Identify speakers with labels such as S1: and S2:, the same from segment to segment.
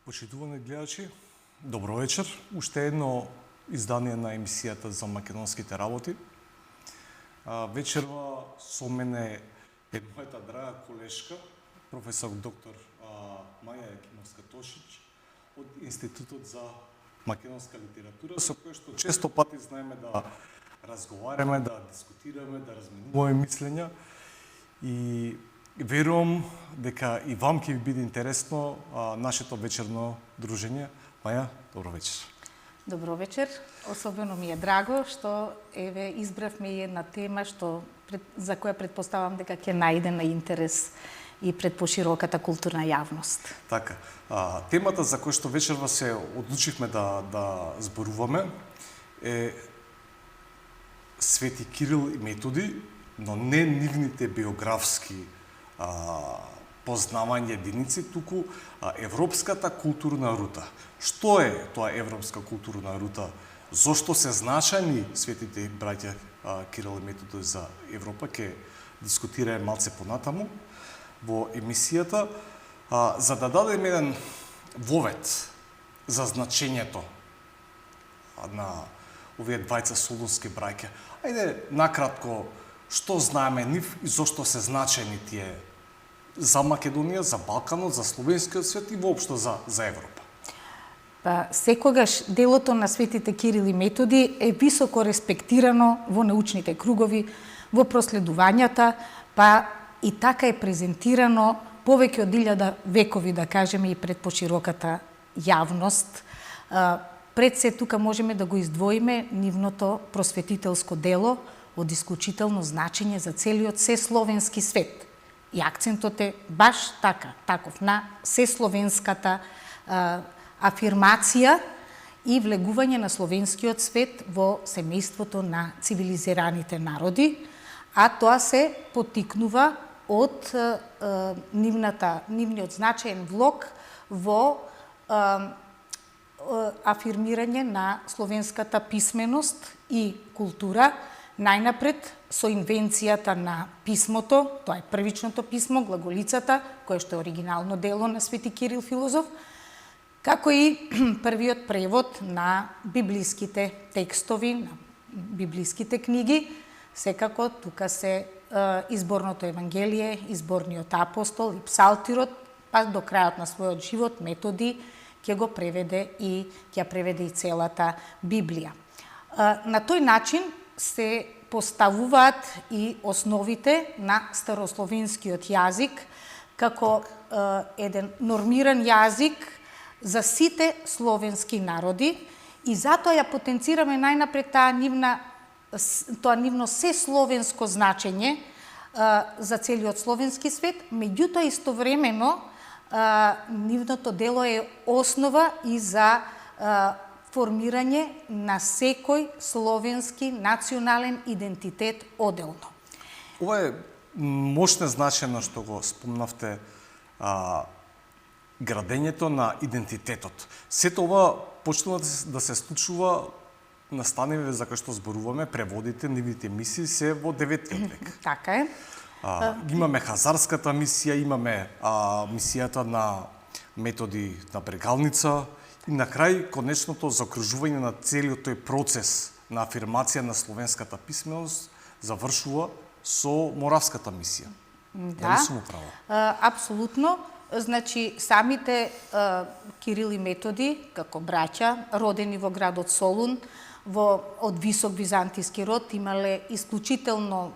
S1: Почитувани гледачи, добро вечер. Уште едно издание на емисијата за македонските работи. Вечерва со мене е мојата драга колешка, професор доктор Маја Јакимовска-Тошич од Институтот за македонска литература, со кој што често пати знаеме да разговараме, да дискутираме, да разменуваме мислења и верувам дека и вам ќе ви биде интересно нашето вечерно дружење. Маја, добро вечер.
S2: Добро вечер. Особено ми е драго што избравме една тема за која предпоставам дека ќе најде на интерес и пред пошироката културна јавност.
S1: Така, темата за која што вечерва се одлучивме да зборуваме е Свети Кирил и Методи, но не нивните биографски познавање единици, туку европската културна рута. Што е тоа европска културна рута? Зошто се значајни светите браќа Кирил и Методи за Европа? Ке дискутираме малце понатаму во емисијата, за да дадем еден вовет за значењето на овие двајца солунски браќа. Ајде накратко, што знаеме нив и зошто се значајни тие за Македонија, за Балканот, за словенскиот свет и воопшто за Европа?
S2: Секогаш делото на светите Кирил и Методи е високо респектирано во научните кругови, во проследувањата, и така е презентирано повеќе од 1000 векови, да кажеме, и пред пошироката јавност. Пред се тука можеме да го издвоиме нивното просветителско дело од исклучително значење за целиот сесловенски свет. И акцентот е баш таков на сесловенската афирмација и влегување на словенскиот свет во семејството на цивилизираните народи, а тоа се поттикнува од нивниот значаен влог во афирмирање на словенската писменост и култура, најнапред со инвенцијата на писмото, тоа е првичното писмо, глаголицата, кое што е оригинално дело на Свети Кирил филозоф, како и првиот превод на библиските текстови, на библиските книги. Секако тука се изборното Евангелие, изборниот апостол и псалтирот, па до крајот на својот живот Методи ќе го преведе и целата Библија. На тој начин се поставуваат и основите на старословенскиот јазик како еден нормиран јазик за сите словенски народи и затоа ја потенцираме најнапред тоа нивно сесловенско значење за целиот словенски свет, меѓутоа истовремено нивното дело е основа и за формирање на секој словенски национален идентитет оделно.
S1: Ова е мощно значено што го спомнавте, градењето на идентитетот. Сето ова почнува да се случува настаниве за кои што зборуваме, преводите, нивните мисии се во 9 век.
S2: Така е.
S1: Имаме хазарската мисија, имаме мисијата на Методи на Брегалница и на крај конечното заокружување на целиот тој процес на афирмација на словенската писменост завршува со Моравската мисија. Дали сум управа?
S2: Апсолутно. Значи, самите Кирил и Методи, како браќа, родени во градот Солун, од висок византиски род, имале исклучително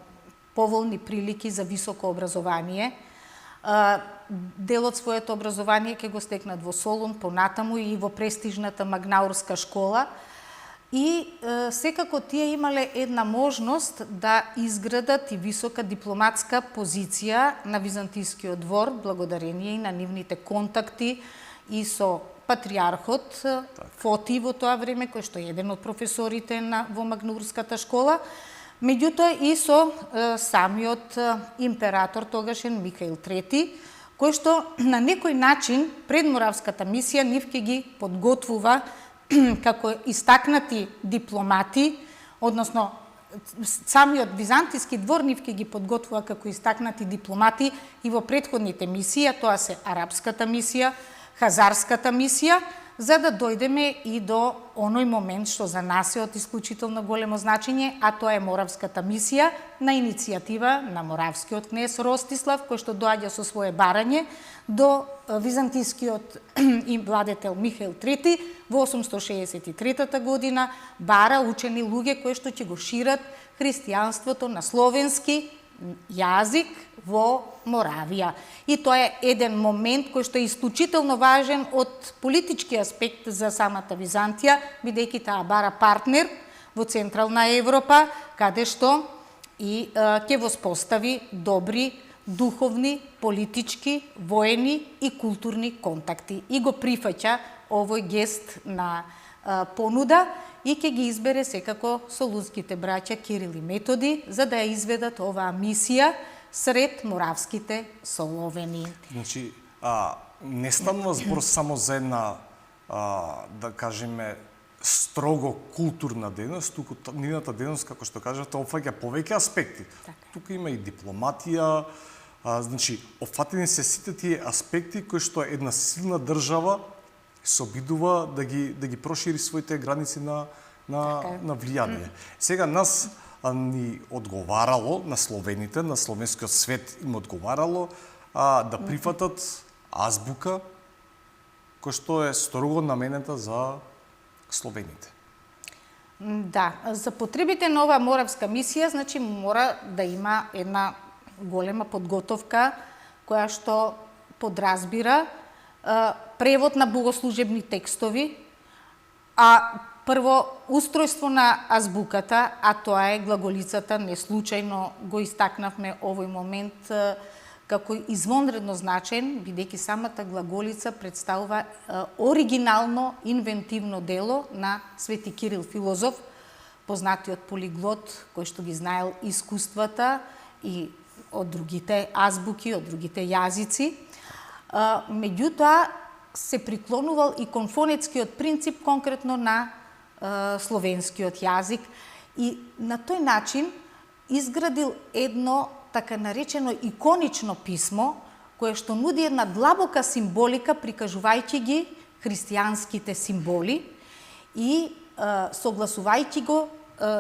S2: поволни прилики за високо образование. Дел од своето образование ќе го стекнат во Солун, понатаму и во престижната Магнаурска школа. И секако тие имале една можност да изградат и висока дипломатска позиција на византискиот двор, благодарение и на нивните контакти и со патриархот Фоти во тоа време, кој што е еден од професорите во Магнаурската школа, меѓутоа и со самиот император тогашен Михаил III, кој што на некој начин пред Моравската мисија нив ќе ги подготвува како истакнати дипломати, односно самиот византиски двор нив ќе ги подготвува како истакнати дипломати и во претходните мисии, тоа се арапската мисија, хазарската мисија, за да дојдеме и до оној момент што за нас е од исклучително големо значење, а тоа е Моравската мисија на иницијатива на моравскиот кнез Ростислав, кој што доаѓа со свое барање до византискиот владетел Михаил III во 863 година, бара учени луѓе кои што ќе го шират христијанството на словенски јазик во Моравија. И тоа е еден момент кој што е исклучително важен од политички аспект за самата Византија, бидејќи таа бара партнер во Централна Европа, каде што и ќе воспостави добри духовни, политички, воени и културни контакти. И го прифаќа овој гест на понуда и ќе ги избере секако солунските браќа Кирил и Методи за да ја изведат оваа мисија сред моравските соловени.
S1: Значи, не станува збор само за една, да кажеме, строго културна дејност, туку нивната дејност, како што кажавте, опфаќа повеќе аспекти. Тука има и дипломатија, значи, опфатени се сите тие аспекти кои што една силна држава се обидува да ги прошири своите граници на влијание. Сега нас ни одговарало на словените, на словенскиот свет им одговарало да прифатат азбука кој што е строго наменета за словените.
S2: Да, за потребите на оваа моравска мисија, значи мора да има една голема подготовка која што подразбира превод на богослужебни текстови, а прво устројство на азбуката, а тоа е глаголицата, не случајно го истакнавме овој момент како извонредно значаен, бидејќи самата глаголица представува оригинално инвентивно дело на Свети Кирил филозоф, познатиот полиглот кој што ги знаел искуствата и од другите азбуки, од другите јазици. Меѓутоа се приклонувал и кон фонетскиот принцип конкретно на словенскиот јазик и на тој начин изградил едно така наречено иконично писмо кое што нуди една длабока символика прикажувајќи ги христијанските символи и согласувајќи го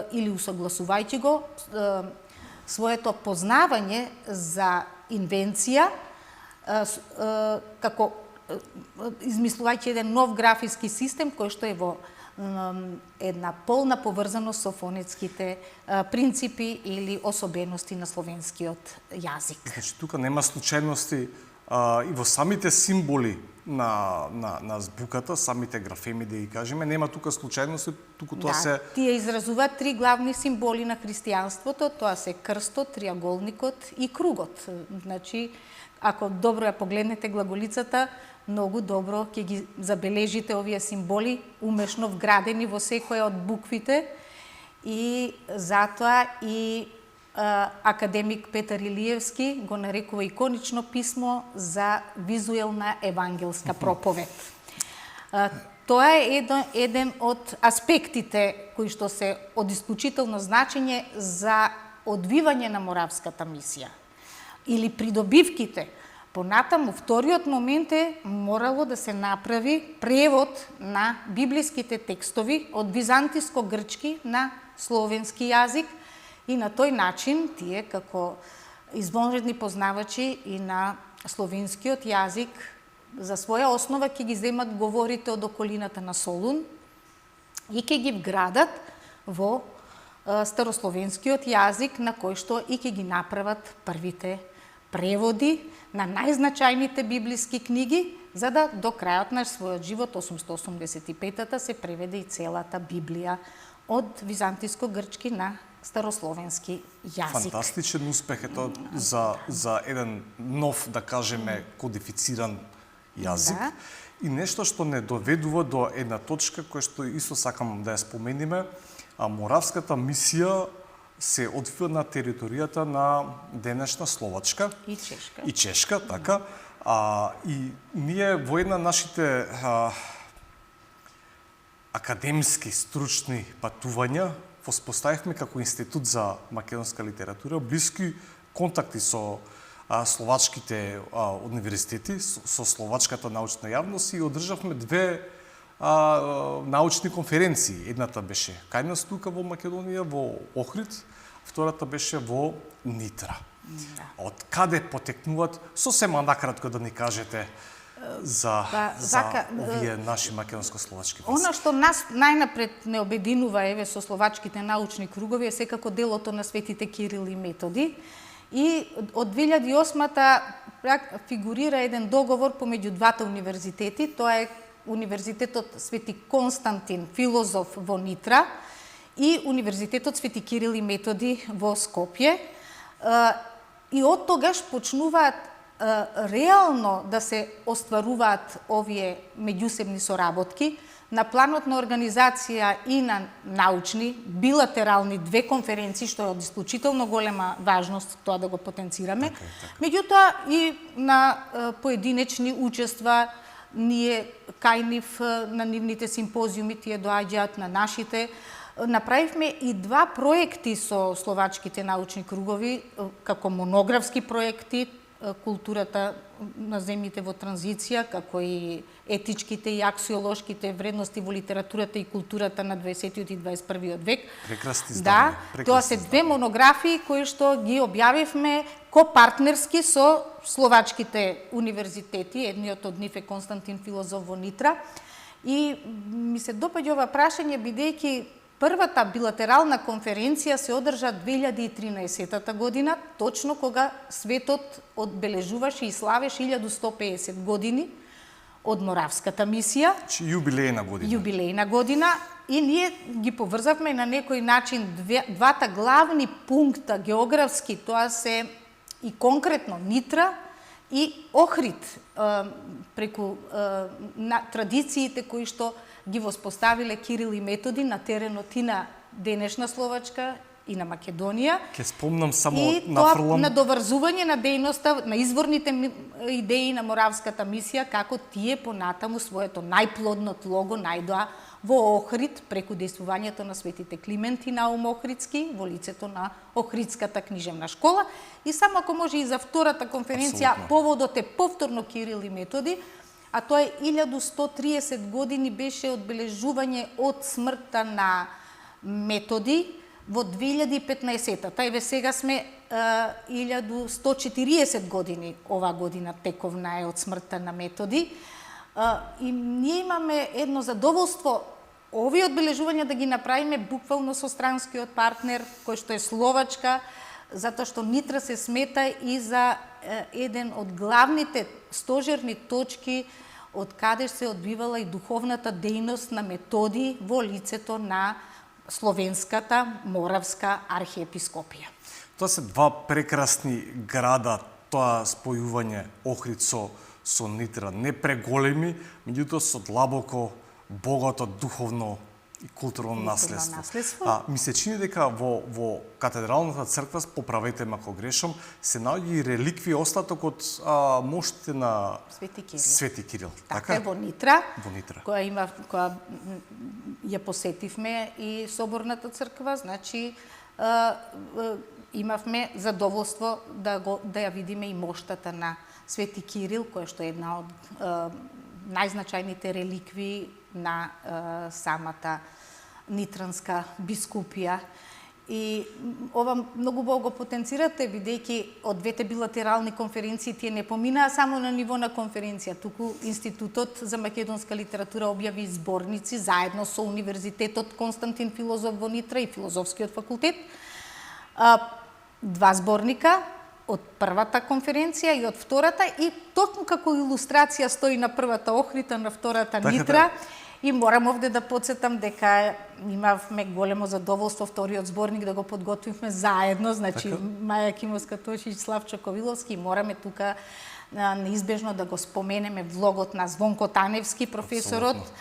S2: или усогласувајќи го своето познавање за инвенција како измислувајќи еден нов графиски систем кој што е во една полна поврзаност со фонетските принципи или особености на словенскиот јазик.
S1: Значи, тука нема случајности и во самите символи на азбуката, самите графеми, да ги кажеме, нема тука случајности, туку тоа се...
S2: Тие изразуваат три главни символи на христијанството, тоа се крстот, триаголникот и кругот. Значи, ако добро ја погледнете глаголицата, многу добро ќе ги забележите овие символи, умешно вградени во секоја од буквите и затоа и академик Петар Илиевски го нарекува иконично писмо за визуелна евангелска проповед. Тоа е еден од аспектите кои што се од исклучително значење за одвивање на моравската мисија или придобивките. Понатаму, вториот момент е морало да се направи превод на библиските текстови од византиско-грчки на словенски јазик и на тој начин тие како извонредни познавачи и на словенскиот јазик за своја основа ќе ги земат говорите од околината на Солун и ќе ги вградат во старословенскиот јазик на кој што и ќе ги направат првите преводи на најзначајните библиски книги, за да до крајот на својот живот, 885-та, се преведе и целата Библија од византиско-грчки на старословенски јазик.
S1: Фантастичен успех е тоа за еден нов, да кажеме, кодифициран јазик. Да. И нешто што не доведува до една точка која што исто сакам да ја спомениме, моравската мисија се одвива на територијата на денешна Словачка
S2: и
S1: Чешка, така. И ние во една нашите академски стручни патувања воспоставивме како Институт за македонска литература блиски контакти со словачките универзитети со словачката научна јавност и одржавме две научни конференции. Едната беше кај нас тука во Македонија, во Охрид, втората беше во Нитра.
S2: Да.
S1: Од каде потекнуваат, сосема накратко да ни кажете за овие наши македонско-словачки врски?
S2: Она што нас најнапред не обединува со словачките научни кругови е секако делото на светите Кирил и Методи. И од 2008-та фигурира еден договор помеѓу двата универзитети, тоа е Универзитетот Свети Константин филозоф во Нитра и Универзитетот Свети Кирил и Методи во Скопје. И од тогаш почнуваат реално да се остваруваат овие меѓусебни соработки на планот на организација и на научни, билатерални две конференции, што е од исклучително голема важност тоа да го потенцираме. Меѓутоа и на поединечни учества, ние кај нив на нивните симпозиуми тие доаѓаат на нашите. Направивме и два проекти со словачките научни кругови, како монографски проекти, културата на земјите во транзиција, како и етичките и аксиолошките вредности во литературата и културата на 20 и 21 век.
S1: Прекрасни
S2: издания. Да, тоа се две монографии кои што ги објавивме копартнерски со словачките универзитети, едниот од нив е Константин филозоф во Нитра. И ми се допаѓа ова прашање бидејќи првата билатерална конференција се одржа 2013 година, точно кога светот одбележуваше и славеше 1150 години од Моравската мисија.
S1: Јубилејна година.
S2: Јубилејна година. И ние ги поврзавме на некој начин двата главни пункта географски, тоа се и конкретно Нитра и Охрид, преку традициите кои што ги воспоставиле Кирил и Методи на теренот и на денешна Словачка и на Македонија.
S1: Ке спомнам само
S2: и
S1: нафрлам.
S2: И тоа надоврзување на дејноста, на изворните идеи на Моравската мисија, како тие понатаму своето најплодно тло го најдоа во Охрид, преку дејствувањето на светите Климент и Наум Охридски, во лицето на Охридската книжевна школа. И само ако може и за втората конференција,
S1: Абсолютно.
S2: поводот е повторно Кирил и Методи, а тоа е 1130 години беше одбележување од смртта на Методи во 2015-та. Еве сега сме 1140 години, ова година тековна е од смртта на Методи. И ние имаме едно задоволство овие одбележувања да ги направиме буквално со странскиот партнер, кој што е Словачка, затоа што Нитра се смета и за еден од главните стожерни точки од каде се одбивала и духовната дејност на Методи во лицето на Словенската Моравска архиепископија.
S1: Тоа се два прекрасни града, тоа спојување Охрид со Нитра, не преголеми, меѓутоа со длабоко, богато духовно и културно наследство. Ми се чини дека во катедралната црква, поправете ме ако грешам, се наоѓа и реликви остаток од моштите на Свети Кирил.
S2: Така е во Нитра.
S1: Во Нитра.
S2: Која ја посетивме и соборната црква, значи имавме задоволство да ја видиме и моштата на Свети Кирил, која што е една од најзначајните реликви на самата Нитранска бискупија. И ова многу го потенцирате, бидејќи од двете билатерални конференции тие не поминаа само на ниво на конференција, туку Институтот за македонска литература објави зборници заедно со Универзитетот Константин филозоф во Нитра и Филозофскиот факултет. Два зборника од првата конференција и од втората, и токму како илустрација стои на првата Охрид, а на втората Нитра. И морам овде да подсетам дека имавме големо задоволство вториот зборник да го подготвивме заедно, значи Маја Кимовска-Точич, Славчо Ковиловски, и мораме тука неизбежно да го споменеме влогот на Звонко Таневски, професорот,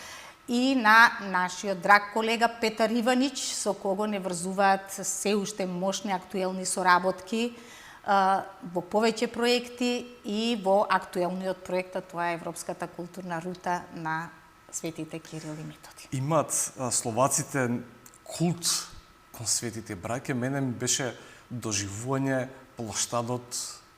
S2: и на нашиот драг колега Петар Иванич, со кого не врзуваат се уште мощни актуелни соработки во повеќе проекти и во актуелниот проект, тоа е Европската културна рута на светите Кирил и Методи.
S1: Имаат словаците култ кон светите браќа. Мене ми беше доживување плоштадот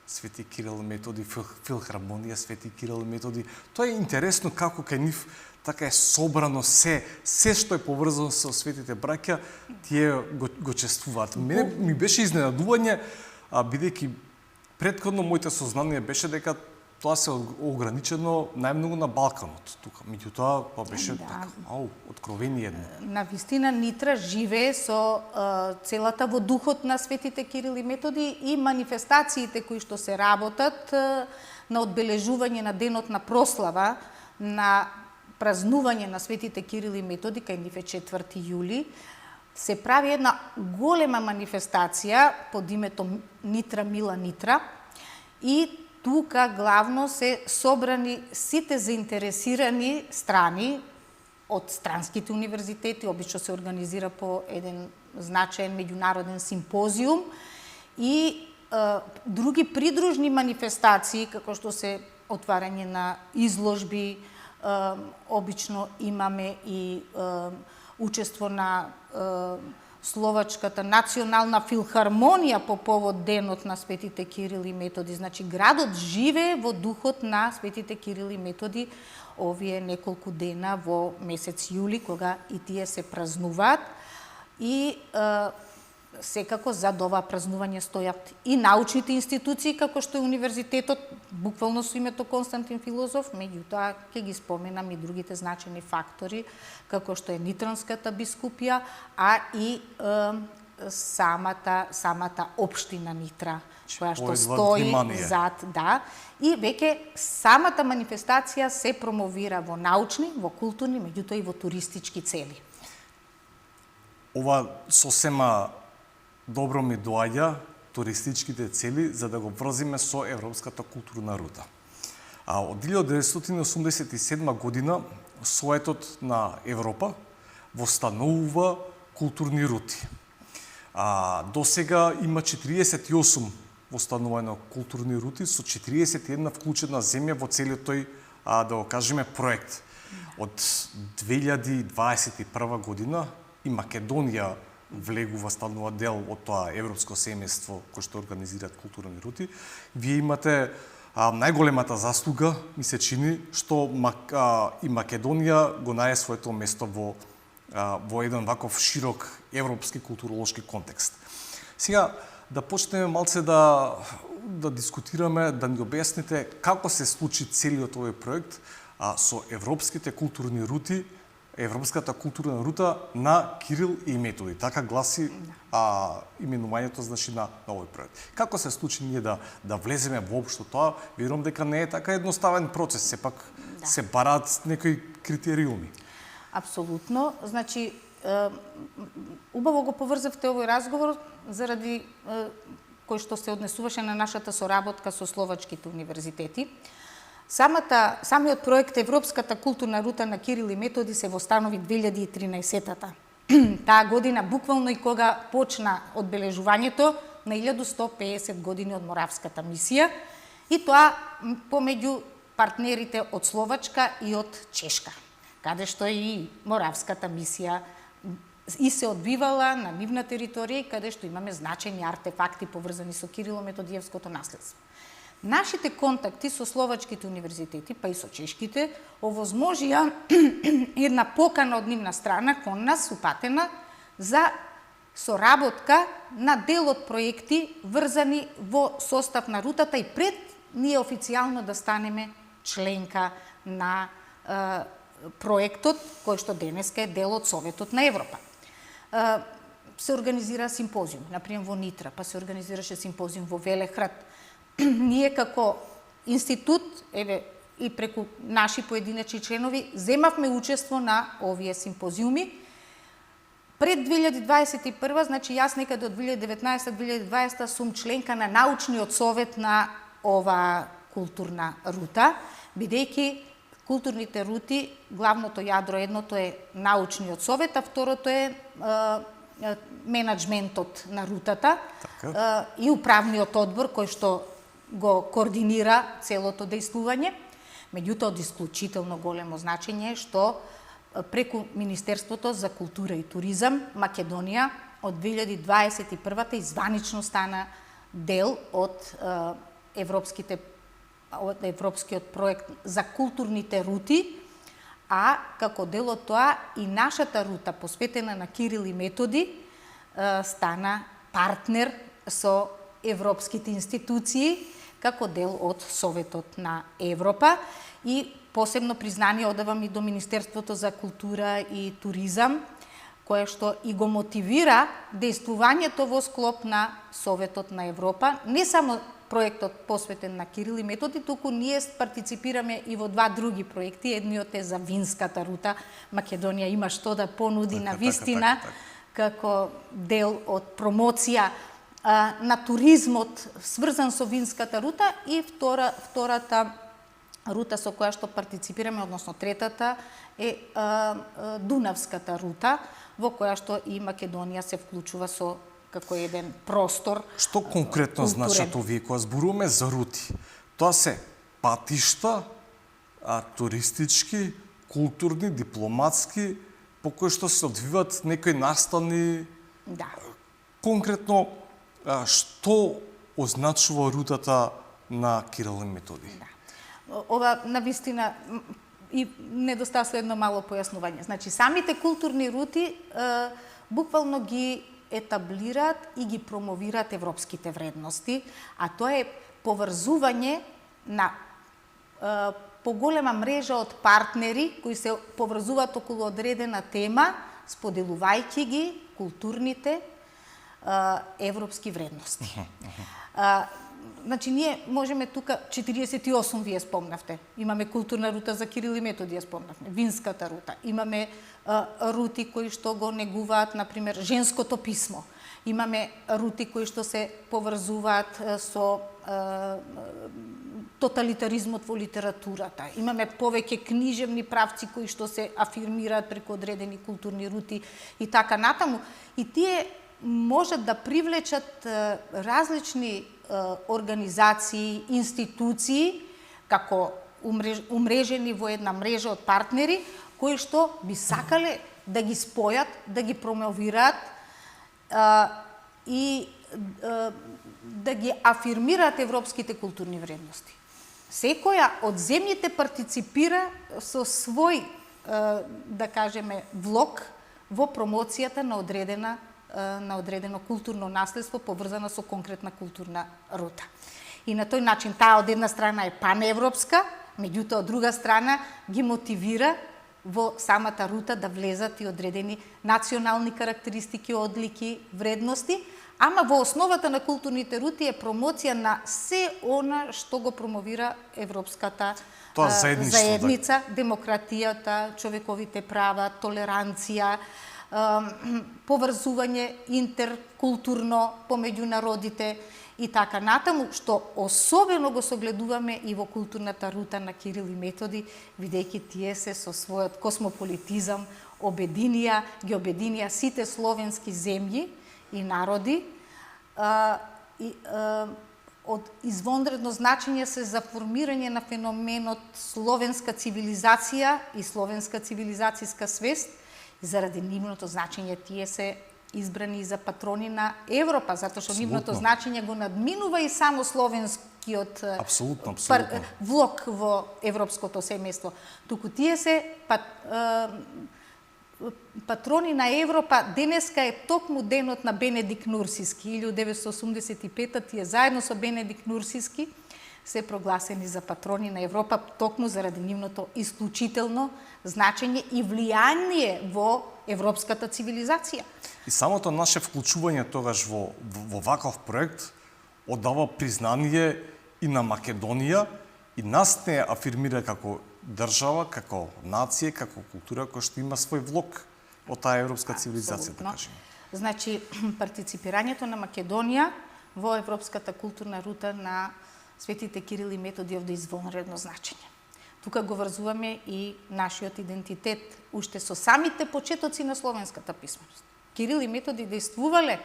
S1: Свети Кирил и Методи, филхармонија Свети Кирил и Методи. Тоа е интересно како кај нив така е собрано се што е поврзано со светите браќа, тие го чествуваат. Мене ми беше изненадување, бидејќи претходно моите сознание беше дека тоа се ограничено најмногу на Балканот. Тука, меѓутоа, тоа беше така, откровение едно.
S2: На вистина Нитра живее со целата во духот на светите Кирил и Методи и манифестациите кои што се работат на одбележување на денот на прослава, на празнување на светите Кирил и Методи, кај нив е 4 јули, се прави една голема манифестација под името Нитра Мила Нитра и тука главно се собрани сите заинтересирани страни од странските универзитети, обично се организира по еден значаен меѓународен симпозиум и други придружни манифестации, како што се отварање на изложби, обично имаме и учество на Словачката национална филхармонија по повод денот на светите Кирил и Методи. Значи, градот живее во духот на светите Кирил и Методи овие неколку дена во месец јули, кога и тие се празнуваат. И секако зад ова празнување стојат и научните институции, како што е универзитетот, буквално со името Константин Филозоф, меѓутоа ќе ги споменам и другите значени фактори, како што е Нитранската бискупија, а и самата општина Нитра, која што стои зад, и веќе самата манифестација се промовира во научни, во културни, меѓутоа и во туристички цели.
S1: Ова сосема добро ми доаѓа туристичките цели за да го врзиме со Европската културна рута. Од 1987 година Советот на Европа востановува културни рути. До сега има 48 востановено културни рути со 41 вклучена земја во целиот тој, да го кажеме, проект. Од 2021 година и Македонија влегува, станува дел од тоа европско семејство кој што организираат културни рути. Вие имате најголемата заслуга, ми се чини, што и Македонија го најде своето место во еден ваков широк европски културолошки контекст. Сега да почнеме малце да дискутираме, да ни објасните како се случи целиот овој проект со европските културни рути, Европската културна рута на Кирил и Методи. Така гласи именувањето, значи, на овој проект. Како се случи ние да влеземе воопшто тоа? Верувам дека не е така едноставен процес, сепак се бараат некои критериуми.
S2: Апсолутно. Значи, убаво го поврзавте овој разговор заради кој што се однесуваше на нашата соработка со словачките универзитети. Самиот проект Европската културна рута на Кирил и Методи се востанови 2013-та. Таа година буквално и кога почна одбележувањето на 1150 години од Моравската мисија, и тоа помеѓу партнерите од Словачка и од Чешка, каде што и Моравската мисија и се одбивала на нивна територија, каде што имаме значајни артефакти поврзани со Кирило-Методиевското наследство. Нашите контакти со словачките универзитети, па и со чешките, овозможија една покана од нивна страна кон нас упатена за соработка на дел од проекти врзани во состав на рутата и пред ние официјално да станеме членка на проектот, кој што денеска е дел од Советот на Европа. Се организира симпозиум, например во Нитра, па се организираше симпозиум во Велехрад. Ние како институт, и преку наши поединечни членови, земавме учество на овие симпозиуми. Пред 2021, значи јас некаде од 2019-2020 сум членка на научниот совет на ова културна рута, бидејќи културните рути, главното јадро, едното е научниот совет, а второто е менаџментот на рутата, и управниот одбор кој што го координира целото дејствување. Меѓутоа, од исклучително големо значење е што преку Министерството за култура и туризам Македонија од 2021 изванично стана дел од европскиот проект за културните рути, а како дел од тоа и нашата рута посветена на Кирил и Методи стана партнер со европските институции како дел од Советот на Европа и посебно признание одавам и до Министерството за култура и туризам, кое што и го мотивира дејствувањето во склоп на Советот на Европа, не само проектот посветен на Кирил и Методи, туку ние партиципираме и во два други проекти. Едниот е за винската рута. Македонија има што да понуди на вистина како дел од промоција на туризмот сврзан со винската рута и втората рута со која што партиципираме, односно третата, е Дунавската рута, во која што и Македонија се вклучува со како еден простор.
S1: Што конкретно значат овие кога зборуваме за рути? Тоа се патишта, туристички, културни, дипломатски, по кои што се одвиваат некои наставни.
S2: Да.
S1: Конкретно што означува рутата на Кирил и Методи?
S2: Да. Ова навистина и недостасува едно мало појаснување. Значи самите културни рути буквално ги етаблираат и ги промовираат европските вредности, а тоа е поврзување на поголема мрежа од партнери кои се поврзуваат околу одредена тема, споделувајќи ги културните европски вредности. Значи, ние можеме тука 48 вие спомнавте. Имаме културна рута за Кирил и Методи, ја спомнавме, винската рута. Имаме рути кои што го негуваат, например, женското писмо. Имаме рути кои што се поврзуваат со тоталитаризмот во литературата. Имаме повеќе книжевни правци кои што се афирмираат преку одредени културни рути и така натаму. И тие можат да привлечат различни организации, институции, како умрежени во една мрежа од партнери, кои што би сакале да ги спојат, да ги промовираат и да ги афирмираат европските културни вредности. Секоја од земјите партиципира со свој, да кажеме, влог во промоцијата на одредено културно наследство поврзано со конкретна културна рута. И на тој начин таа од една страна е паневропска, меѓутоа од друга страна ги мотивира во самата рута да влезат и одредени национални карактеристики, одлики, вредности, ама во основата на културните рути е промоција на се она што го промовира европската заедница, демократијата, човековите права, толеранција, поврзување интеркултурно помеѓу народите и така натаму, што особено го согледуваме и во културната рута на Кирил и Методи, бидејќи тие се со својот космополитизам ги обединија сите словенски земји и народи, од извонредно значење се за формирање на феноменот словенска цивилизација и словенска цивилизацијска свест. Заради нивното значење тие се избрани за патрони на Европа, затоа што нивното значење го надминува и само словенскиот влог во европското семејство. Туку тие се патрони на Европа. Денеска е токму денот на Бенедикт Нурсиски. 1985 тие заедно со Бенедикт Нурсиски се прогласени за патрони на Европа токму заради нивното исклучително значење и влијание во европската цивилизација.
S1: И самото наше вклучување тогаш во ваков проект оддава признание и на Македонија и нас не афирмира како држава, како нација, како култура која што има свој влог од таа европска цивилизација, да кажеме.
S2: Значи, партиципирањето на Македонија во европската културна рута на светите Кирил и Методи од извонредно значење. Тука го врзуваме и нашиот идентитет, уште со самите почетоци на словенската писменост. Кирил и Методи дејствувале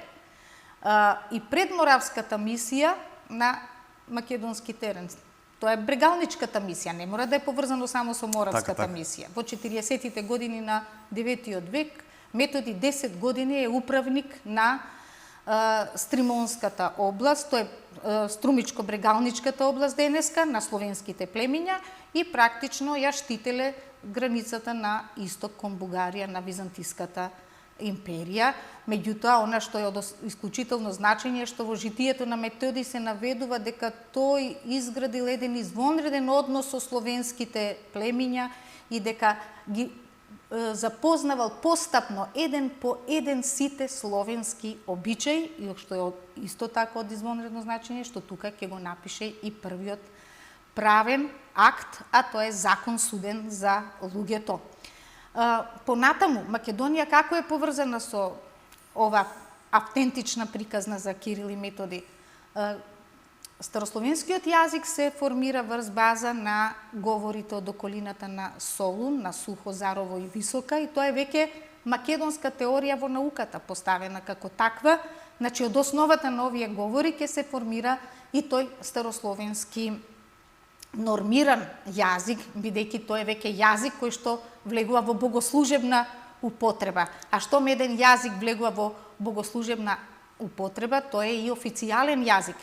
S2: и пред Моравската мисија на македонски терен. Тоа е брегалничката мисија, не мора да е поврзано само со Моравската мисија. Во 40-тите години на 9 век Методи 10 години е управник на Стримонската област, тој е Струмичко-брегалничката област денеска на словенските племиња и практично ја штителе границата на исток кон Бугарија на Византиската империја. Меѓутоа, она што е од исклучително значење е што во житието на Методи се наведува дека тој изградил еден извонреден однос со словенските племиња и дека ги запознавал постапно еден по еден сите словенски обичаи, и што е исто така од извонредно значење, што тука ќе го напише и првиот правен акт, а тоа е закон суден за луѓето. Понатаму, Македонија како е поврзана со ова автентична приказна за Кирил и Методи? Старословенскиот јазик се формира врз база на говорите од околината на Солун, на Сухо, Зарово и Висока, и тоа е веќе македонска теорија во науката, поставена како таква. Значи, од основата на овие говори ќе се формира и тој старословенски нормиран јазик, бидејќи тој е веќе јазик кој што влегува во богослужебна употреба. А штом еден јазик влегува во богослужебна употреба, тој е и официјален јазик.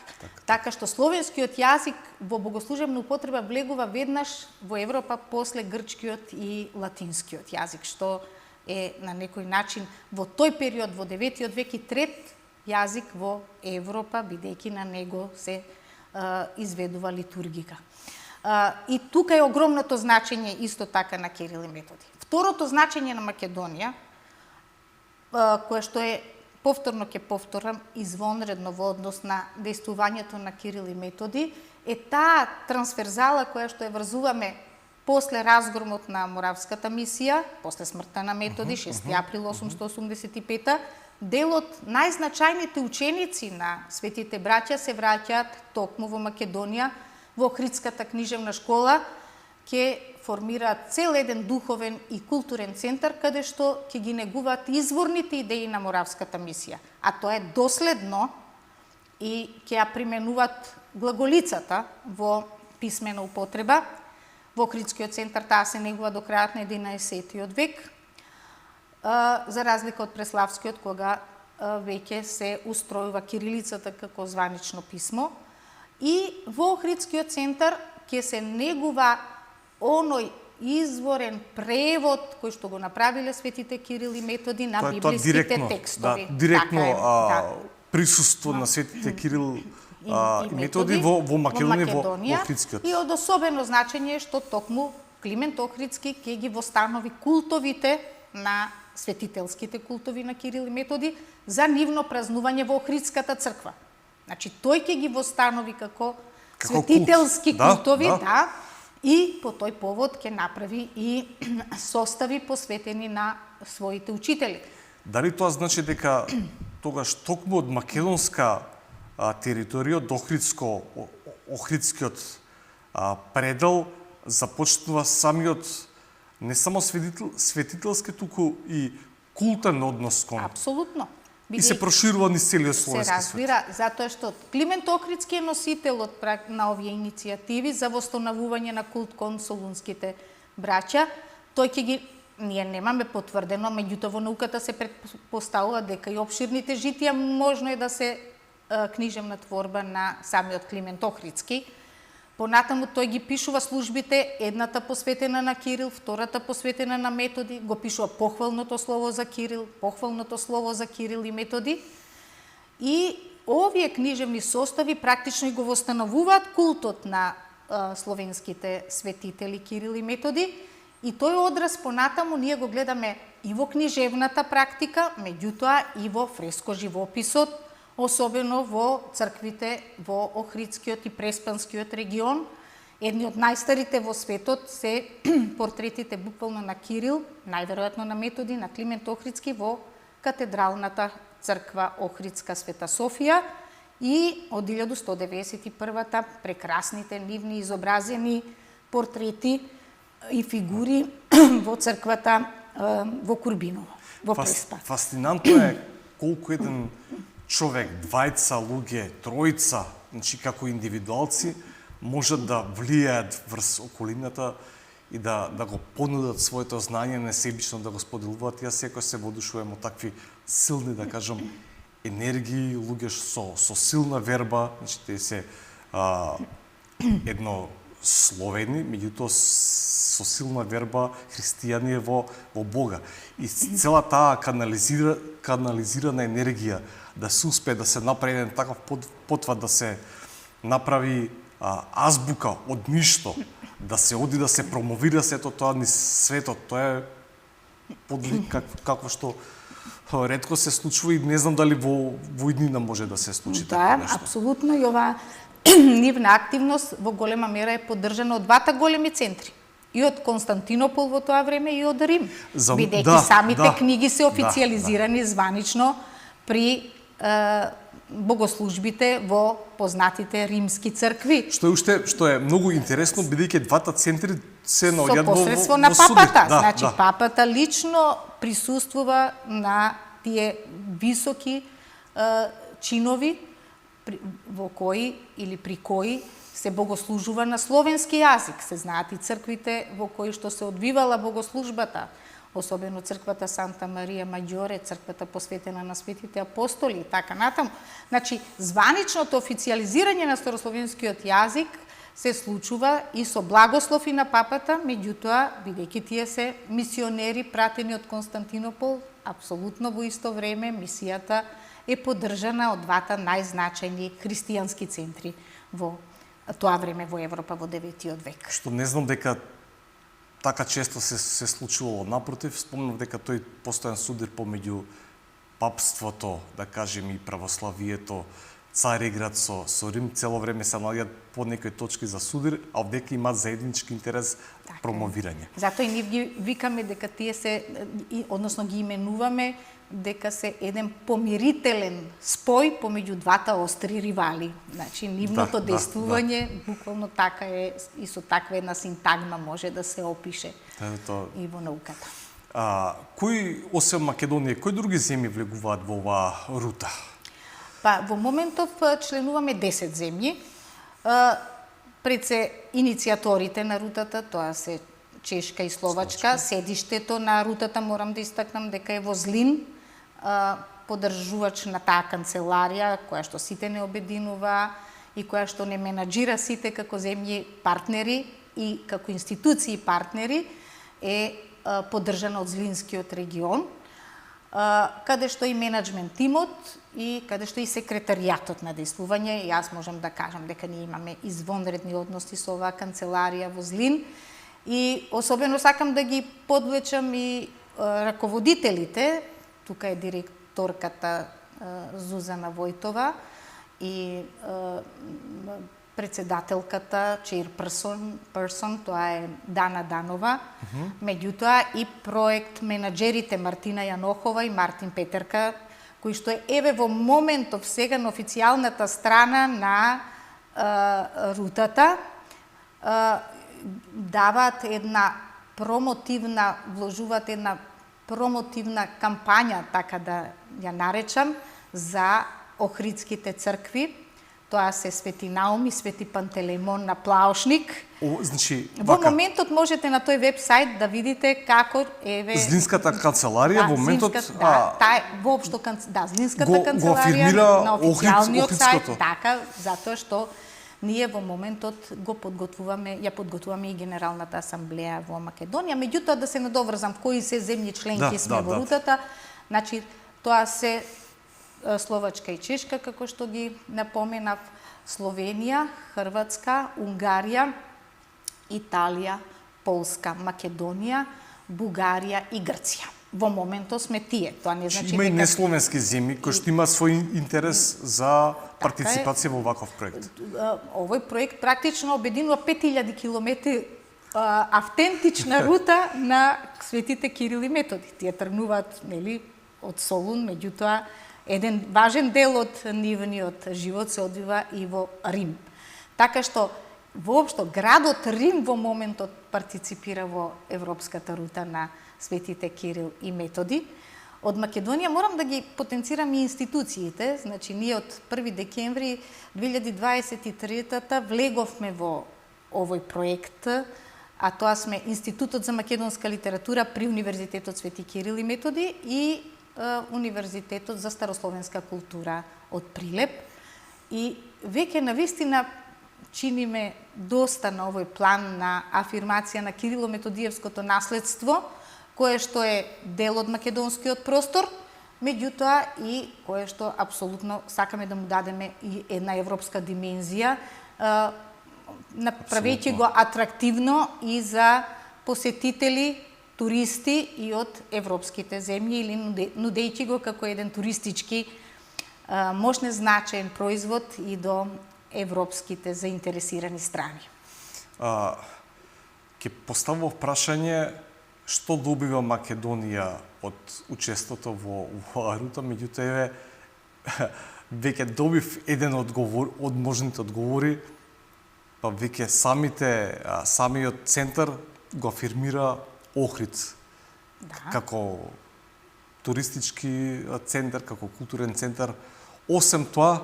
S2: Така што словенскиот јазик во богослужебна употреба влегува веднаш во Европа после грчкиот и латинскиот јазик, што е на некој начин во тој период, во 9 век и трет јазик во Европа, бидејќи на него се изведува литургика. И тука е огромното значење исто така на Кирил и Методи. Второто значење на Македонија, кое што е, повторно ќе повторам, извонредно во однос на дејствувањето на Кирил и Методи, е таа трансферзала која што ја врзуваме после разгромот на Моравската мисија, после смртта на Методи, 6 април 885, дел од најзначајните ученици на светите браќа се враќаат токму во Македонија, во Охридската книжевна школа, ќе формираат цел еден духовен и културен центар, каде што ќе ги негуваат изворните идеи на Моравската мисија. А тоа е доследно и ќе ја применуваат глаголицата во писмена употреба. Во Охридскиот центар таа се негува до крајот на 11 век, за разлика од Преславскиот, кога веќе се устројува кирилицата како званично писмо. И во Охридскиот центар ќе се негува оној изворен превод кој што го направиле светите Кирил и Методи на библиските текстови.
S1: Да, директно присуство на светите Кирил и Методи во Македонија, во Охридскиот.
S2: И од особено значење е што токму Климент Охридски ќе ги востанови култовите на светителските култови на Кирил и Методи за нивно празнување во Охридската црква. Значи, тој ќе ги востанови како светителски култови, и по тој повод ќе направи и состави посветени на своите учители.
S1: Дали тоа значи дека тогаш токму од македонска територија, од Охридскиот предел, започнува самиот не само светителски, туку и култен однос кон...
S2: Апсолутно.
S1: И се проширува низ целиот словенски свет.
S2: Се разбира, затоа што Климент Охридски е носител на овие иницијативи за восстановување на култ кон солунските браќа. Тој ќе ги, ние немаме потврдено, меѓутоа во науката се претпоставува дека и опширните житија можно е да се книжевна творба на самиот Климент Охридски. Понатаму тој ги пишува службите, едната посветена на Кирил, втората посветена на Методи, го пишува похвалното слово за Кирил, похвалното слово за Кирил и Методи. И овие книжевни состави практично го восстановуваат култот на словенските светители Кирил и Методи, и тој одраз понатаму ние го гледаме и во книжевната практика, меѓутоа и во фреско живописот, особено во црквите во Охридскиот и Преспанскиот регион. Едни од најстарите во светот се портретите буквално на Кирил, најверојатно на Методи, на Климент Охридски во катедралната црква Охридска Света Софија, и од 1191-та прекрасните нивни изобразени портрети и фигури во црквата во Курбиново, во Преспа.
S1: Фасцинантно е колку еден човек, двајца луѓе, тројца, значи како индивидуалци, можат да влијаат врз околината и да го понудат своето знање, несебично да го споделуваат. Јас секој се водушувам од такви силни, да кажам, енергии, луѓе со силна верба, значи те се едно словени, меѓутоа со силна верба христијани во Бога. И цела таа канализирана енергија да се успее да се направи еден таков потват, да се направи азбука од ништо, да се оди да се промовира сето тоа низ светот, тоа е подвиг какво што ретко се случува и не знам дали во иднина може да се случи така нешто.
S2: Да, апсолутно, и ова нивна активност во голема мера е поддржана од двата големи центри. И од Константинопол во тоа време и од Рим. Бидејќи самите книги се официализирани званично при богослужбите во познатите римски цркви.
S1: Што е многу интересно, бидејќи двата центри се наоѓаат во
S2: посредство на папата. Значи папата лично присуствува на тие високи чинови во кои или при кои се богослужува на словенски јазик. Се знаат и црквите во кои што се одвивала богослужбата, особено црквата Санта Марија Маѓоре, црквата посветена на светите апостоли и така натаму. Значи, званичното официализирање на старословенскиот јазик се случува и со благослов и на папата, меѓутоа, бидејќи тие се мисионери пратени од Константинопол, апсолутно во исто време мисијата е поддржана од двата најзначајни христијански центри во тоа време во Европа во 9 век.
S1: Што не знам дека така често се случувало. Напротив, спомнав дека тој постојан судир помеѓу папството, да кажем, и православието, Цариград со Рим, цело време се наоѓаат по некои точки за судир, а овдека имаат заеднички интерес промовирање.
S2: Затоа и ние ги викаме дека тие се, односно ги именуваме дека се еден помирителен спој помеѓу двата остри ривали. Значи, нивното действување буквално така е и со таква една синтагма може да се опише и во науката.
S1: Кои, освен Македонија, кои други земји влегуваат во оваа рута?
S2: Па, во моментов членуваме 10 земји. Пред се иницијаторите на рутата, тоа се Чешка и Словачка. Седиштето на рутата, морам да истакнам дека е во Злин, поддржувач на таа канцеларија, која што сите не обединува и која што не менаџира сите како земји партнери и како институции партнери, е поддржана од Злинскиот регион, каде што и менеджмент тимот и каде што и секретаријатот на действување. Јас можам да кажам дека ние имаме извонредни односи со оваа канцеларија во Злин и особено сакам да ги подвлечам и раководителите. Тука е директорката Зузана Војтова и председателката, chairperson, тоа е Дана Данова. Меѓутоа и проект менаџерите Мартина Јанохова и Мартин Петерка, кои што еве во моментов сега на официјалната страна на рутата даваат една промотивна, вложуваат една промотивна кампања, така да ја наречам, за охридските цркви. Тоа се Свети Наум и Свети Пантелеймон на Плаушник.
S1: Значи,
S2: во моментот можете на тој веб-сайт да видите како еве
S1: Злинската канцеларија во моментот
S2: воопшто Злинската канцеларија на официјалниот сајт, така, затоа што ние во моментот ја подготвуваме и Генералната асамблеја во Македонија. Меѓутоа да се надоврзам кои се земји членки сме во рутата. Значи тоа се Словачка и Чешка, како што ги напоменав, Словенија, Хрватска, Унгарија, Италија, Полска, Македонија, Бугарија и Грција. Во моментот сме тие. Тоа не значи
S1: има и несловенски земји кои што имаат свој интерес за партиципација во ваков проект.
S2: Овој проект практично обединува 5000 километри автентична рута на светите Кирил и Методи. Тие тргнуваат, нели, од Солун, меѓутоа еден важен дел од нивниот живот се одвива и во Рим. Така што воопшто градот Рим во моментот партиципира во европската рута на светите Кирил и Методи. Од Македонија морам да ги потенцирам и институциите. Значи, ние од 1 декември 2023 влеговме во овој проект, а тоа сме Институтот за македонска литература при Универзитетот Свети Кирил и Методи и Универзитетот за старословенска култура од Прилеп и веќе навистина чиниме доста на овој план на афирмација на Кирило-Методиевското наследство, кое што е дел од македонскиот простор, меѓутоа и кое што апсолутно сакаме да му дадеме и една европска димензија, направејќи го атрактивно и за посетители, туристи и од европските земји или нудејќи го како еден туристички мощен значаен производ и до европските заинтересирани страни.
S1: Ќе поставам прашање што добива Македонија од учеството во Арута, меѓутоа веќе добив еден одговор од можните одговори, па веќе самиот центар го афирмира Охрид како туристички центар, како културен центар. Осем тоа,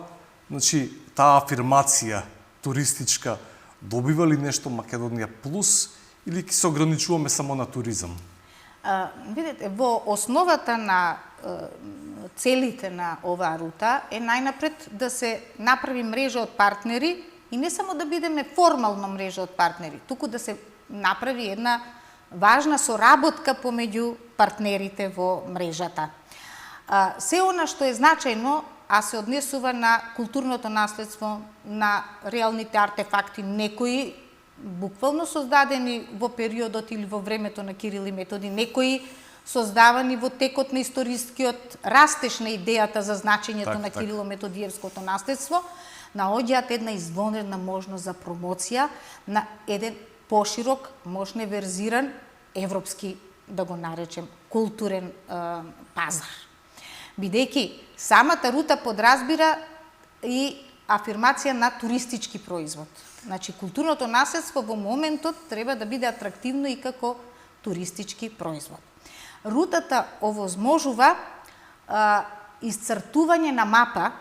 S1: значи, таа афирмација туристичка добива ли нешто Македонија плюс или ќе се ограничуваме само на туризам?
S2: Видете, во основата на целите на оваа рута е најнапред да се направи мрежа од партнери и не само да бидеме формално мрежа од партнери, туку да се направи една важна соработка помеѓу партнерите во мрежата. Се она што е значајно, а се однесува на културното наследство, на реалните артефакти, некои буквално создадени во периодот или во времето на Кирил и Методи, некои создавани во текот на историскиот растеж на идејата за значењето на Кирило-Методиевското наследство, наоѓаат една извонредна можност за промоција на еден поширок, можне верзиран европски, да го наречем, културен пазар. Бидејќи самата рута подразбира и афирмација на туристички производ. Значи, културното наследство во моментот треба да биде атрактивно и како туристички производ. Рутата овозможува исцртување на мапа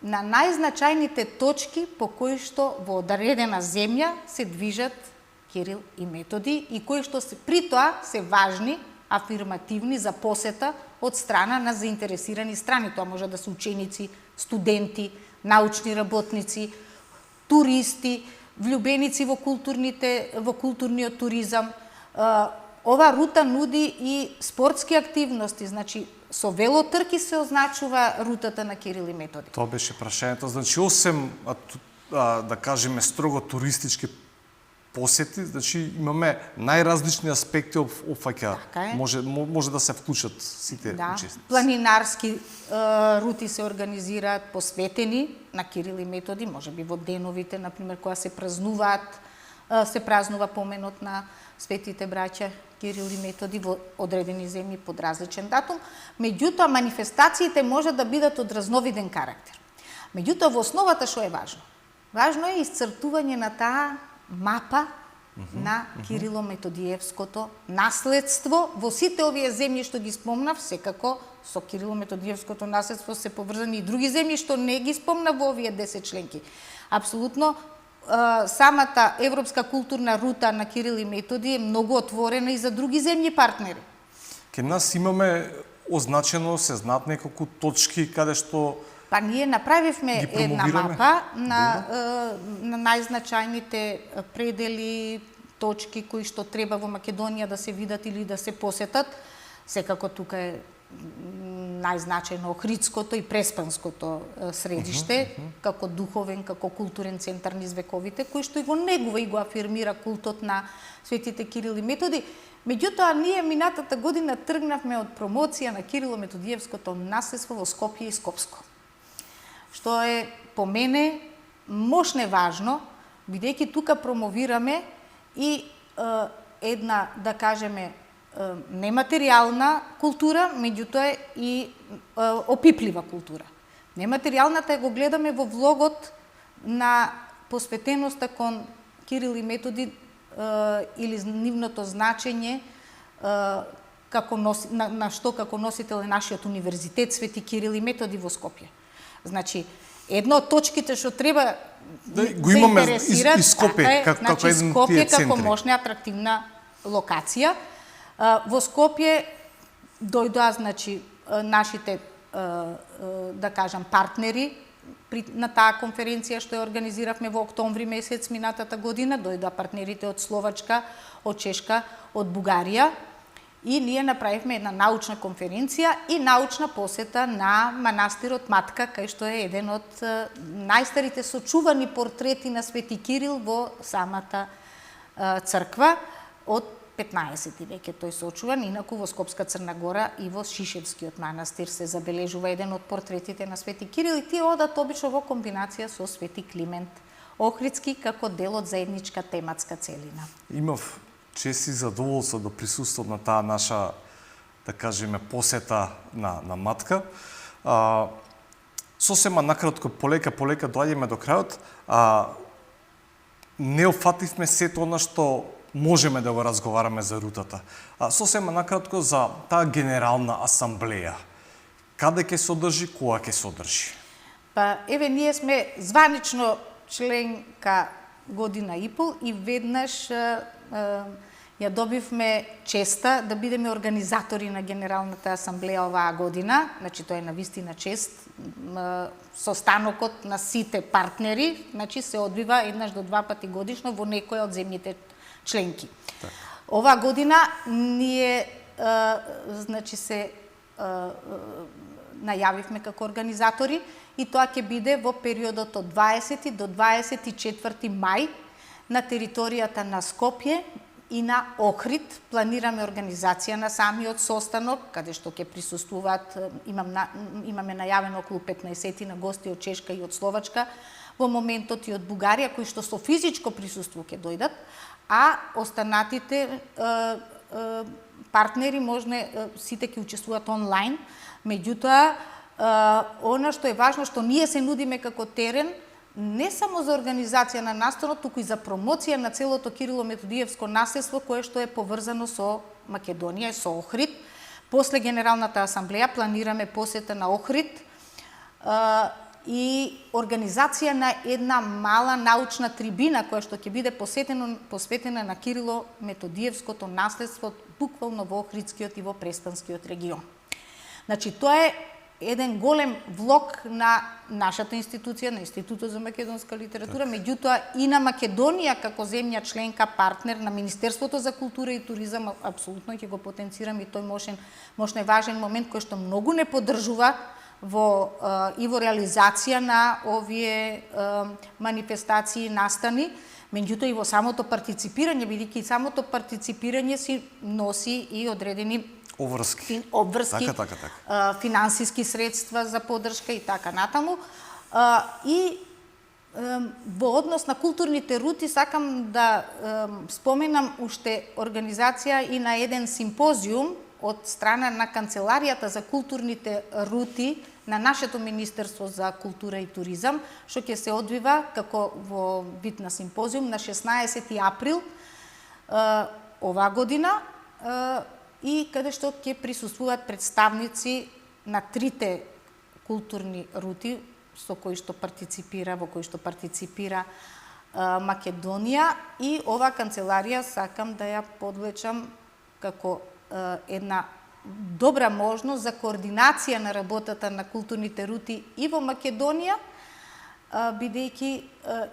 S2: на најзначајните точки по кои што во одредена земја се движат Кирил и Методи и кои што при тоа се важни, афирмативни за посета од страна на заинтересирани страни. Тоа може да се ученици, студенти, научни работници, туристи, влюбеници во културниот туризам. Ова рута нуди и спортски активности, значи со велотрки се означува рутата на Кирил и Методи.
S1: Тоа беше прашањето, значи осем да кажеме строго туристички посети, значи имаме најразлични аспекти опфаќа. Може да се вклучат сите учесници.
S2: Планинарски рути се организираат посветени на Кирил и Методи, можеби во деновите, например, кога се празнува поменот на светите браќа Кирил и Методи во одредени земји под различен датум. Меѓутоа, манифестациите може да бидат од разновиден карактер. Меѓутоа, во основата што е важно? Важно е исцртување на таа мапа на Кирило-Методиевското наследство во сите овие земји што ги спомнав, секако со Кирило-Методиевското наследство се поврзани и други земји што не ги спомнав во овие 10 членки. Апсолутно самата европска културна рута на Кирил и Методи е многу отворена и за други земји партнери.
S1: Ке нас имаме означено, се знаат неколку точки каде што
S2: Па ние направивме една мапа на најзначајните предели, точки кои што треба во Македонија да се видат или да се посетат. Секако тука е најзначајно Охридското и Преспанското средиште, како духовен, како културен центар низ вековите, кој што и го негува и го афирмира култот на светите Кирил и Методи. Меѓутоа, ние минатата година тргнавме од промоција на Кирило-Методиевското наследство во Скопје и Скопско. Што е по мене мощно важно, бидејќи тука промовираме и една, да кажеме, нематеријална култура, меѓутоа и опиплива култура. Нематеријалната го гледаме во влогот на посветеноста кон Кирил и Методи или нивното значење на што како носител е нашиот универзитет Свети Кирил и Методи во Скопје. Значи, една од точките што треба
S1: да го имаме и Скопје како еден
S2: Скопје како мощна атрактивна локација. Во Скопје дојдоа, значи, нашите да кажам партнери на таа конференција што ја организиравме во октомври месец минатата година, дојдоа партнерите од Словачка, од Чешка, од Бугарија и ние направивме една научна конференција и научна посета на манастирот Матка, кај што е еден од најстарите сочувани портрети на Свети Кирил во самата црква од 15 веќе тој сочуван, инаку во Скопска Црна Гора и во Шишевскиот манастир се забележува еден од портретите на Свети Кирил и тие одат обично во комбинација со Свети Климент Охридски како дел од заедничка тематска целина.
S1: Имав чест и задоволство да присуствувам на таа наша, да кажеме, посета на Матка. Сосема накратко, полека доаѓаме до крајот. Не опфативме сето она што можеме да го разговараме за рутата. Сосема накратко за таа генерална асамблеја. Каде ќе се одржи, кога ќе се одржи?
S2: Па, еве, ние сме званично членка година и пол и веднаш ја добивме честа да бидеме организатори на Генералната асамблеја оваа година. Значи, тоа е навистина чест. Состанокот на сите партнери, значи, се одбива еднаш до два пати годишно во некоја од земјите членки. Так. Оваа година ние значи се најавивме како организатори и тоа ќе биде во периодот од 20 до 24 мај на територијата на Скопје и на Охрид. Планираме организација на самиот состанок, каде што ќе присуствуваат, имаме најавено околу 15 на гости од Чешка и од Словачка, во моментот и од Бугарија, кои што со физичко присуство ќе дојдат, а останатите партнери сите ќе учествуваат онлайн. Меѓутоа, она што е важно, што ние се нудиме како терен, не само за организација на настанот, туку и за промоција на целото Кирило-Методиевско наследство, кое што е поврзано со Македонија и со Охрид. После Генералната асамблеја планираме посета на Охрид и организација на една мала научна трибина која што ќе биде посветена на Кирило-Методиевското наследство буквално во Охридскиот и во Престанскиот регион. Значи, тоа е еден голем влог на нашата институција, на Институтот за македонска литература, меѓутоа и на Македонија како земја членка партнер на Министерството за култура и туризам, апсолутно ќе го потенцирам и тој мощно е важен момент кој што многу не поддржува и во реализација на овие манифестации и настани, меѓутоа и во самото партиципирање, бидејќи самото партиципирање си носи и одредени обврски, така. Финансиски средства за поддршка и така натаму. И во однос на културните рути сакам да споменам уште организација и на еден симпозиум од страна на Канцеларијата за културните рути на нашето Министерство за култура и туризам, што ќе се одвива како во вид на симпозиум на 16 април оваа година и каде што ќе присуствуваат представници на трите културни рути во кои што партиципира Македонија и оваа канцеларија сакам да ја подвлечам како една добра можност за координација на работата на културните рути и во Македонија, бидејќи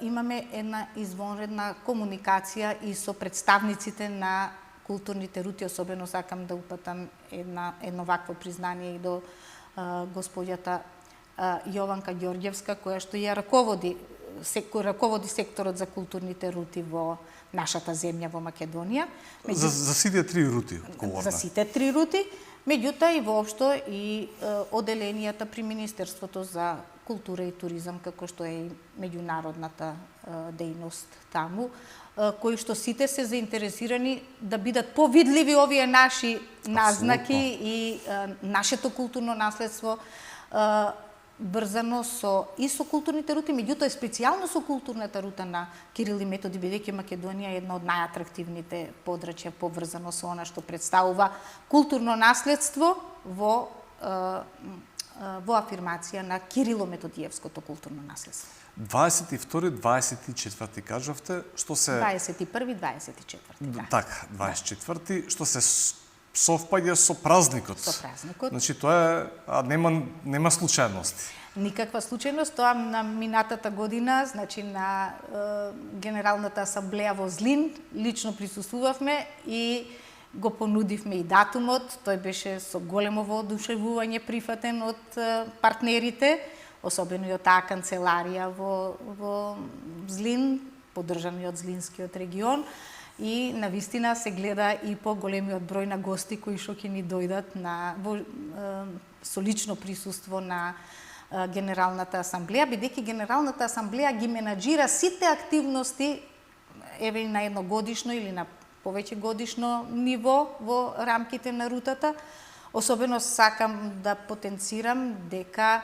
S2: имаме една извонредна комуникација и со представниците на културните рути, особено сакам да упатам едно вакво признание и до господјата Јованка Ѓорѓевска, која што ја раководи секторот за културните рути во нашата земја, во Македонија.
S1: За сите три рути, одговорна.
S2: За сите три рути, меѓутоа и воопшто и оделенијата при Министерството за култура и туризам, како што е и меѓународната дејност таму, кои што сите се заинтересирани да бидат повидливи овие наши назнаки и нашето културно наследство врзано со културните рути, меѓутоа специјално со културната рута на Кирил и Методи, бидејќи Македонија е една од најатрактивните подрачја поврзано со она што представува културно наследство во афирмација на Кирило-Методиевското културно наследство.
S1: 22, 24 кажавте, што се
S2: 21, 24, да.
S1: Така, 24, што се совпаѓа со празникот.
S2: Со празникот.
S1: Значи тоа е нема случајности.
S2: Никаква случајност, тоа на минатата година, значи на Генералната асамблеја во Злин, лично присуствувавме и го понудивме и датумот, тој беше со големо воодушевување прифатен од партнерите, особено и од таа канцеларија во Злин, поддржан и од Злинскиот регион, и навистина се гледа и по големиот број на гости кои што ќе ни дојдат со лично присуство на Генералната асамблеја, бидејќи Генералната асамблеја ги менаџира сите активности еве на едногодишно или на повеќе годишно ниво во рамките на рутата. Особено сакам да потенцирам дека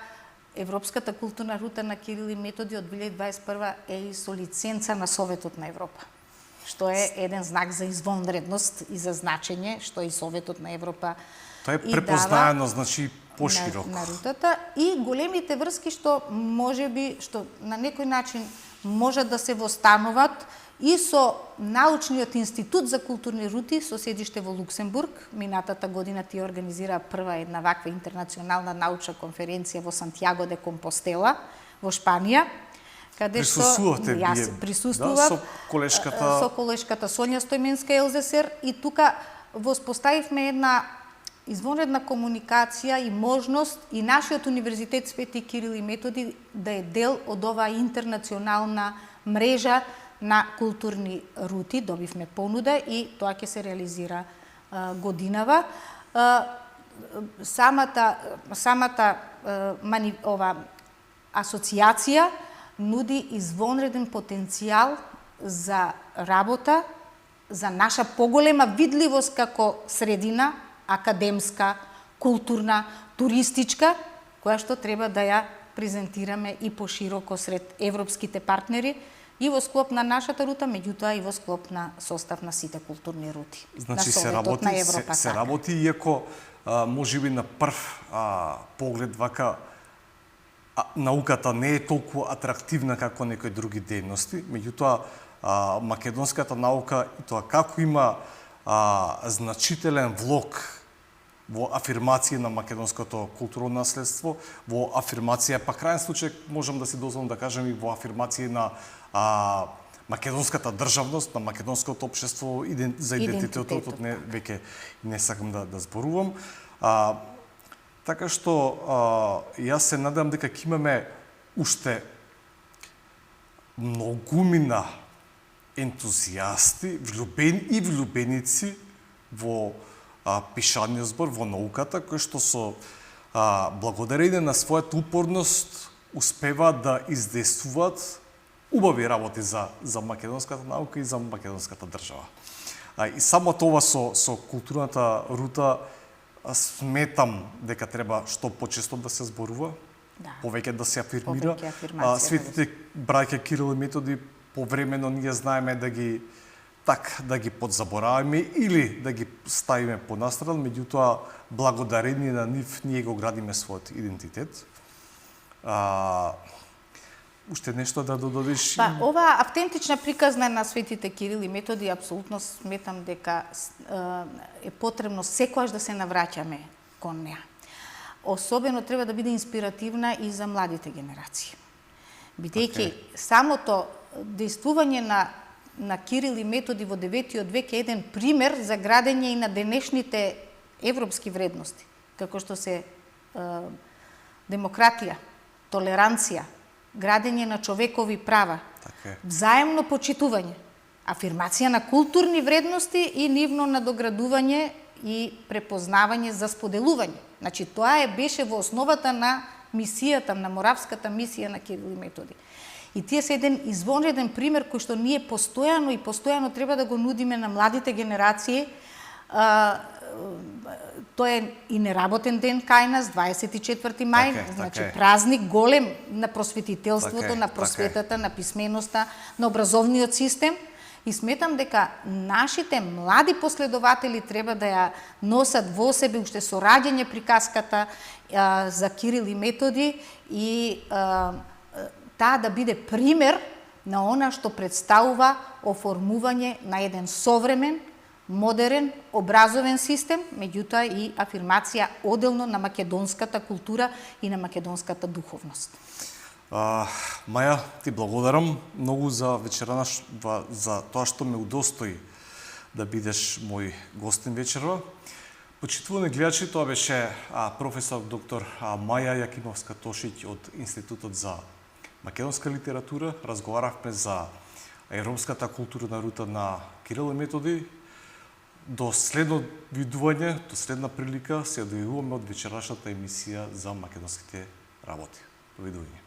S2: Европската културна рута на Кирил и Методи од 2021 е и со лиценца на Советот на Европа, што е еден знак за извонредност и за значење, што и Советот на Европа
S1: Тоа е препознаено, значи пошироко.
S2: На рутата и големите врски што можеби што на некој начин можат да се востануват и со научниот институт за културни рути со седиште во Луксембург. Минатата година тие организира прва една ваква интернационална научна конференција во Сантјаго де Компостела во Шпанија, каде што јас присуствував
S1: со
S2: колешката Сонја Стојменска Елзесер, и тука воспоставивме една извонредна комуникација и можност и нашиот универзитет Свети Кирил и Методи да е дел од оваа интернационална мрежа на културни рути. Добивме понуда и тоа ќе се реализира годинава. Самата асоциација нуди извонреден потенцијал за работа, за наша поголема видливост како средина, академска, културна, туристичка, која што треба да ја презентираме и пошироко сред европските партнери, и во склоп на нашата рута, меѓутоа и во склоп на состав на сите културни рути.
S1: Значи се работи, иако можеби на прв поглед вака науката не е толку атрактивна како некои други дејности, меѓутоа македонската наука и тоа како има значителен влог во афирмација на македонското културно наследство, во афирмација, па крајен случај можам да си дозволам да кажем и во афирмација на македонската државност, на македонското општество, за идентитетот, веќе не сакам да зборувам. Така што јас се надевам дека ќе имаме уште многумина ентузијасти, влюбени и влюбеници во пишаниот збор, во науката, кои што со благодарение на својата упорност успеваат да издействуваат убави работи за македонската наука и за македонската држава. И само тоа со културната рута сметам дека треба што почесто да се зборува, повеќе да се афирмира. Светите браќа Кирил и Методи повремено ние знаеме да ги подзабораваме или да ги ставиме понастран, меѓутоа благодарение на нив ние го градиме својот идентитет. Уште нешто да додадеш?
S2: Ова автентична приказна на Светите Кирил и Методи, апсолутно сметам дека е потребно секојаш да се навраќаме кон неа. Особено треба да биде инспиративна и за младите генерации. Бидејќи самото дејствување на Кирил и Методи во 9 век е еден пример за градење и на денешните европски вредности, како што се демократија, толеранција, градење на човекови права, взаемно почитување, афирмација на културни вредности и нивно надоградување и препознавање за споделување. Значи, тоа беше во основата на мисијата, на моравската мисија на Кирил и Методи. И тие се еден извонреден пример кој што ние постојано треба да го нудиме на младите генерации. Тоа е и неработен ден кај нас, 24 мај, значи празник голем на просветителството, на просветата, на писменоста, на образовниот систем. И сметам дека нашите млади последователи треба да ја носат во себе уште со раѓање приказката за Кирил и Методи и таа да биде пример на она што представува оформување на еден современ, модерен, образовен систем, меѓутоа и афирмација оделно на македонската култура и на македонската духовност.
S1: Маја, ти благодарам многу за вечераш, за тоа што ме удостои да бидеш мој гостин вечерва. Почитувани гледачи, тоа беше професор доктор Маја Јакимовска-Тошиќ од Институтот за македонска литература. Разговаравме за европската културна рута на Кирил и Методи. До следно видување, до следна прилика се одвојуваме од вечерашната емисија за македонските работи. До видување.